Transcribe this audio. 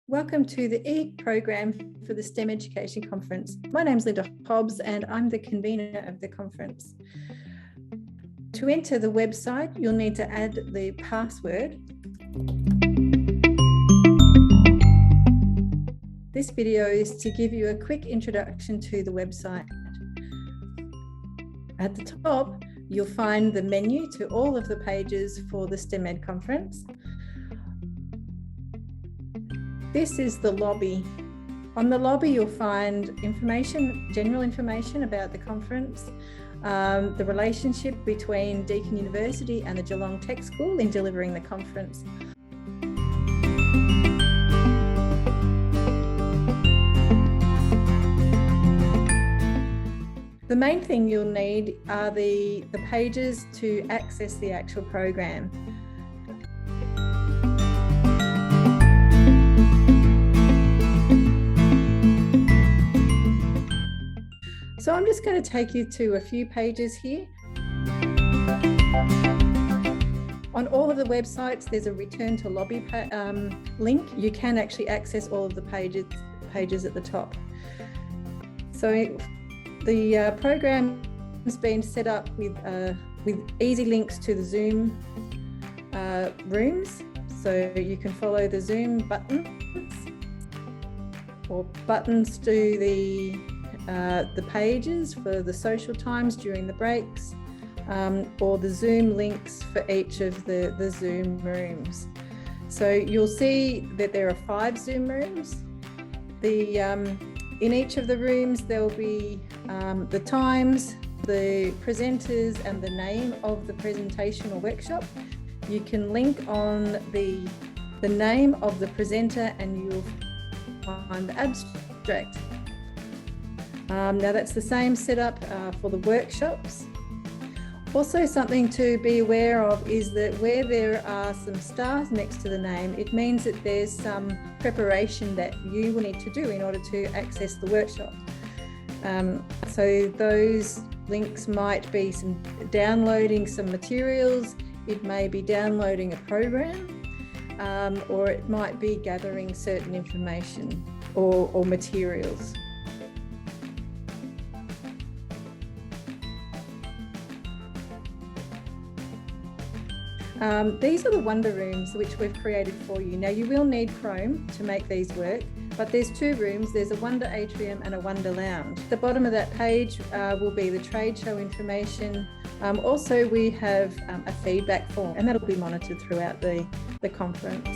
Welcome to the eProgram for the STEM Education Conference. My name's Linda Hobbs and I'm the convener of the conference. To enter the website, you'll need to add the password. This video is to give you a quick introduction to the website. At the top, you'll find the menu to all of the pages for the STEM Ed conference. This is the lobby. On the lobby, you'll find general information about the conference, the relationship between Deakin University and the Geelong Tech School in delivering the conference. The main thing you'll need are the pages to access the actual program. So I'm just going to take you to a few pages here. On all of the websites, there's a return to lobby link. You can actually access all of the pages at the top. So the program has been set up with easy links to the Zoom rooms. So you can follow the Zoom buttons or buttons to the pages for the social times during the breaks, or the Zoom links for each of the Zoom rooms. So you'll see that there are 5 Zoom rooms. In each of the rooms there will be the times, the presenters and the name of the presentation or workshop. You can link on the name of the presenter and you'll find the abstract. Now that's the same setup for the workshops. Also, something to be aware of is that where there are some stars next to the name, it means that there's some preparation that you will need to do in order to access the workshop. So those links might be downloading some materials, it may be downloading a program, or it might be gathering certain information or materials. These are the Wonder Rooms which we've created for you. Now you will need Chrome to make these work, but there's 2 rooms. There's a Wonder Atrium and a Wonder Lounge. At the bottom of that page will be the trade show information. Also we have a feedback form and that'll be monitored throughout the conference.